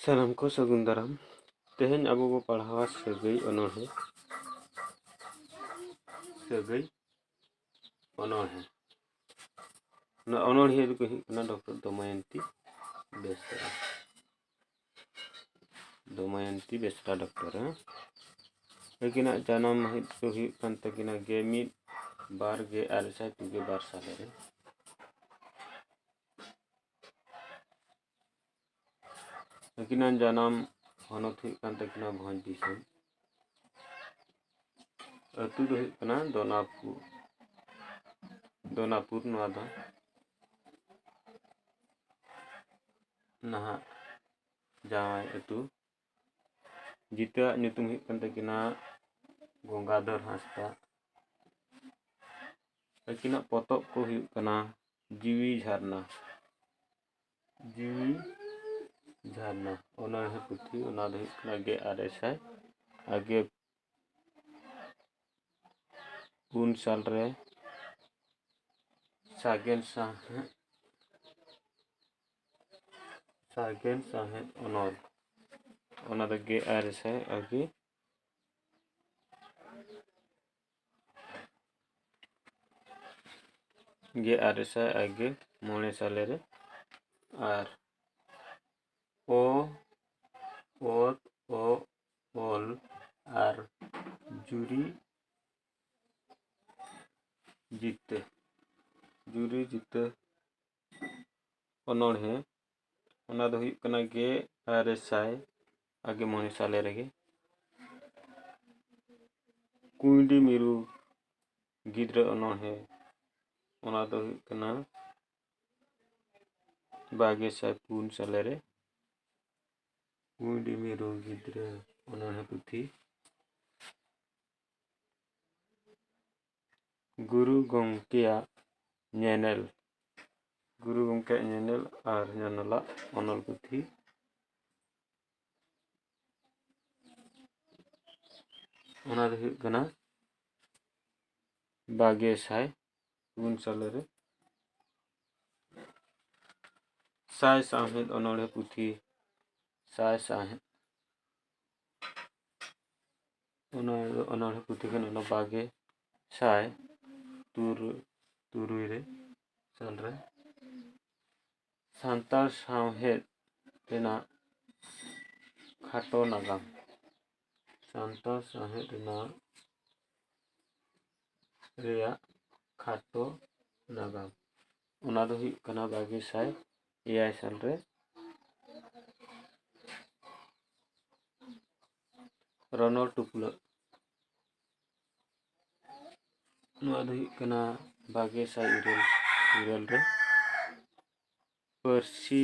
सानाम को सगुन दाराम तेहेन आबो बो पढ़ावा सगै अनोढ़े ना अनोढ़िया दो कही कना डॉक्टर दमयंती बेसरा डॉक्टर लेकिन जन्म महित को हुई कान तकिना गेमित बार गे आरसाय तुगे बार साले रे लेकिन जन्म हनत हुई कान तकिना भोज दिसम अतु दो हुई कना दोनापुर नवा दो नहा जावाय अतु जिता ᱧᱩᱛᱩᱢ हुई कान तकिना गंगाधर हांसदा अकिना पतब को हुई कना जीवी झरना ओनर पुथी ओना दो हुई कना गे आरेसाय आगे 3 साल रे सागेन साहेब ओनर ओना दो गे आरेसाय आगे गे आरेसाय आगे 9 साले रे आर ओल आर जुरी जीते अनोढ़े ओना दो हुई कना गे आरेसाय आगे 9 साले रेगे कुंडी मिरु गिद्रा अनोढ़े ओना दो हुई कना 24 साले रे कुंडी मिरु गिद्रा अनोढ़े पुथी गुरु गंकेया ñenel और ñनला अनल पुथी ओना दो हुई कना 3 साले रे साय साहेद अनोढ़े पुथी साय साहेद अनोढ़े पुथी कन ओना 23 रे साल रे सांताल साहेद रेना खाटो नागाम सांताल साहेद रेना रेया खाटो नागाम ओना दो हुई कना 22 साल रे रनल टुपला नुआ दो हुई कना 22 इरल रे पर्सी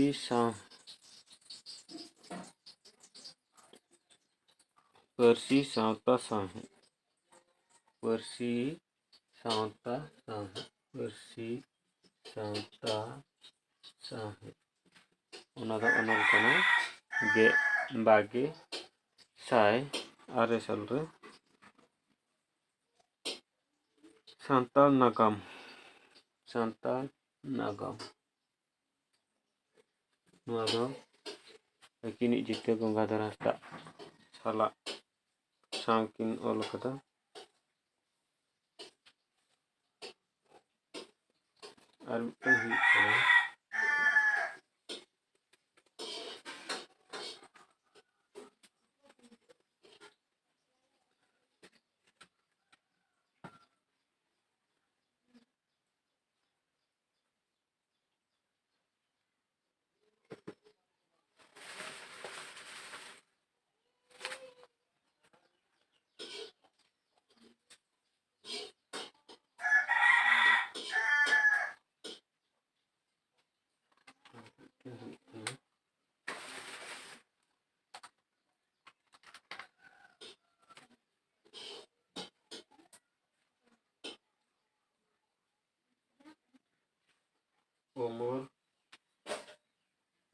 सावता साहेब ओना दो अनल कना गे 22 साल रे सांताल नागाम नुआ दो अकिनी जिते गंगाधर हांसदा साला सांकिन ओल कदा और हुई कना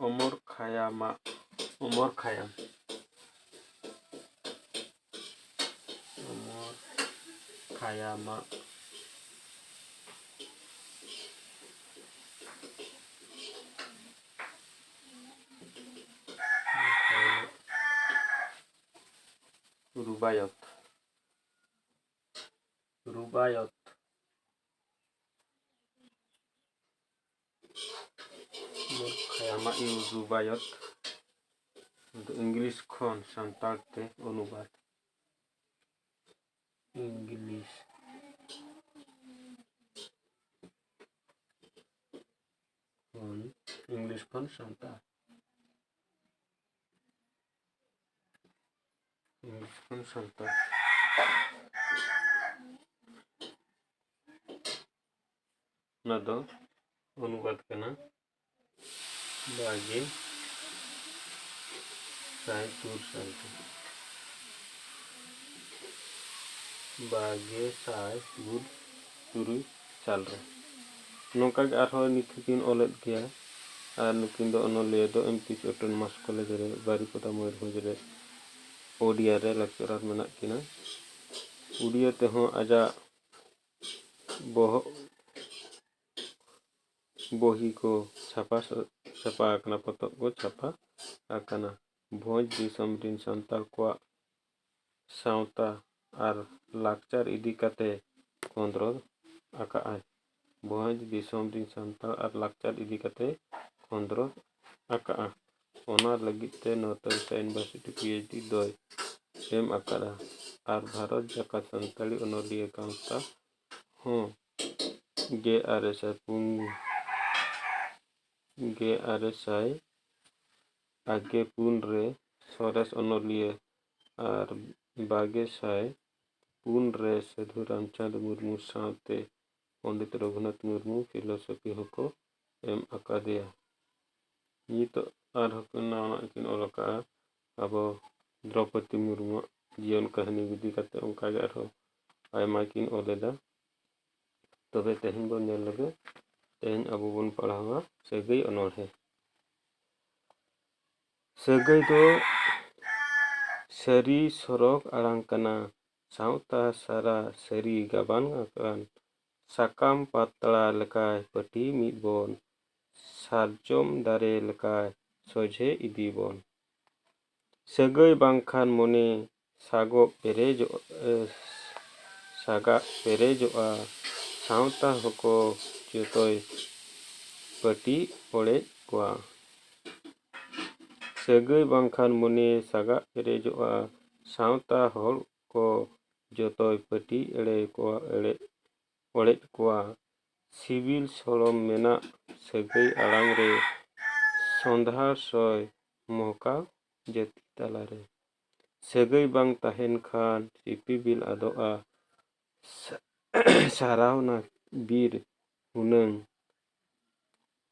Omar Khayyam Rubaiyat. Khayama iu Rubaiyat ᱫᱚ ᱤᱝᱞᱤᱥ ᱠᱷᱚᱱ ᱥᱟᱱᱛᱟᱲ ᱛᱮ ᱚᱱᱩᱵᱟᱫ. इंग्लिश खन सानताड़ ना दो अनुवाद करना बागे साय तुर सालते बागे साय गुड तुरु साल रे नौका के आरहो निथिन ओलेद गया और नुकिन दो अनोलिया दो एमपी ऑटोनोमस कॉलेज रे बारिपदा मयूरभंज रे ओडिया रे लेक्चरर मेना किना उड़िया ते हो आजा बोही को छापा आकना पतब को छापा आकना भोज दिसम रिन सान्ताल को सावता और लाकचार इदी काते खंद्रोद आका आय भोज दिसम रिन सान्ताल और लाकचार इदी काते खंद्रोद आका आ ओना लगित ते नौतन यूनिवर्सिटी पीएचडी दोय एम आकारा और भारत जाकात संताली अनोलिया गांवता हो गे आरएसआई आगे पुन रे सोरेस अनोलिया और बागे साय पुन रे साधु रामचंद्र मुर्मू सावते पंडित रघुनाथ मुर्मू फिलोसफी होको एम आकादिया नित आर होको नाना किन ओलका अब द्रौपदी मुर्मू जीवन कहानी विधि काते उनका गे आरो आयमा किन ओलेदा तबे तेहन बन नेल लगे तेहन अब बन पढ़ावा सगई अनोढ़े सगई दो सरी सरक आड़ांग कना सावता सारा सरी गाबान आकान साकाम पातला लकाय पटी मिद बन सारजम दारे लकाय सोझे इदी बन सगई बांखान मोने सागा पेरेजोआ सावता होको जोतोय पटी ओड़े कोआ सगई बांखान मोने सागा पेरेजोआ सावता होड़ को जोतोय पटी ओड़े कोआ सिविल सोलम मेना सगई आड़ांग रे संधार सोय मोहका जाति तालारे सगई बांग ताहेन खान सिपी बिल आदोआ सारावना बीर हुनंग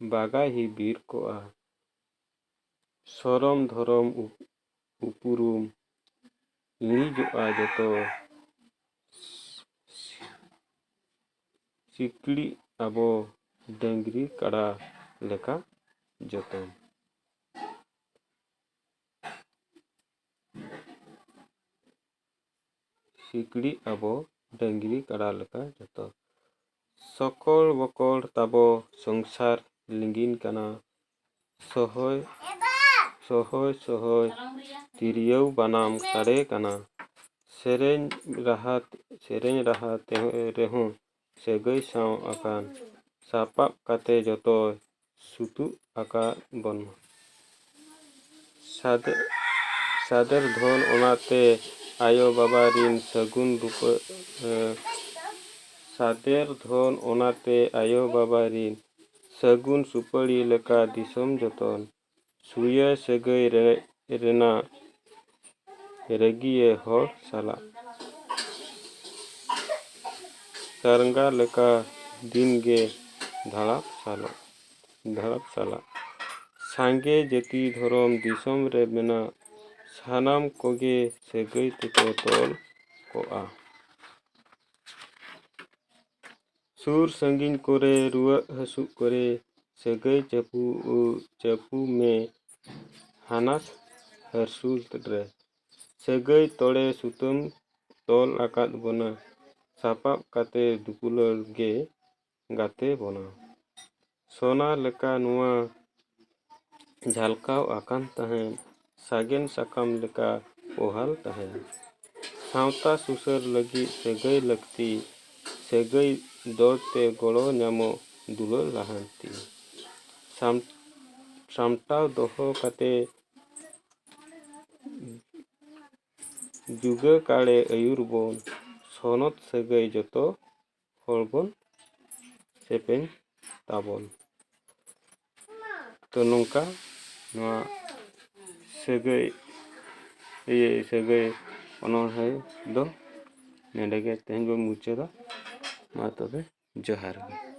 बागा ही बीर कोआ सरम धरम उपुरुम इणिजोआ जतो सिकड़ी आबो डंगरी काड़ा लेका जतन सिकड़ी आबो डंगरी काड़ा लेका जतो सकल बकल ताबो संसार लिंगिन कना सोहय तिरियौ बानाम साड़े कना सेरेñ राहा रेहूं सगई साव आकान सापाब काते जतो सुतु आका बन सादेर धन ओनाते आयो बाबा रिन सगुन रूप सादेर धन ओनाते आयो बाबा रिन सगुन सुपड़ी लेका दिसम जतन सुया सगई रेना रेगिए हर साला कारंगा लेका दिन गे धड़ाप साला सांगे जति धरम दिसम रे मेना सानाम कोगे सगई तेको तोल कोआ सुर संगीन कोरे रुआ हसु कोरे सगई चपू में हानास हरसुल रे सगई तोड़े सुतम तोल आकाद बना सापाब काते दुपुलर गे गाते बना सोना लेका नुआ झालकाव आकान तहेन सागेन साकाम लेका पोहाल तहेन ᱥᱟᱶᱛᱟ ᱥᱩᱥᱟᱹᱨ ᱞᱟᱹᱜᱤᱫ ᱥᱟᱹᱜᱟᱹᱭ ᱞᱟᱹᱠᱛᱤ, ᱥᱟᱹᱜᱟᱹᱭ ᱫᱚᱲᱛᱮ ᱜᱚᱲᱚ ᱧᱟᱢᱚᱜ, ᱫᱩᱞᱟᱹᱲ ᱞᱟᱦᱟᱱᱛᱤ᱾ ᱥᱟᱢᱴᱟᱣ ᱫᱚᱦᱚ ᱠᱟᱛᱮ ᱡᱩᱜᱟᱹ ᱠᱟᱲᱮ ᱟᱹᱭᱩᱨ ᱵᱚᱱ ᱥᱚᱱᱚᱛ ᱥᱟᱹᱜᱟᱹᱭ ᱡᱚᱛᱚ ᱦᱚᱲ ᱵᱚᱱ ᱥᱮᱯᱮᱧ ᱛᱟᱵᱚᱱ᱾ ᱛᱚ ᱱᱚᱝᱠᱟ ᱱᱚᱣᱟ ᱥᱟᱹᱜᱟᱹᱭ ᱚᱱᱚᱬᱦᱮ ᱫᱚ ᱱᱚᱸᱰᱮ ᱜᱮ ᱛᱮᱦᱮᱧ ᱵᱚᱱ ᱢᱩᱪᱟᱹᱫᱟ᱾ ᱢᱟ ᱛᱚᱵᱮ ᱡᱚᱦᱟᱨ ᱜᱮ᱾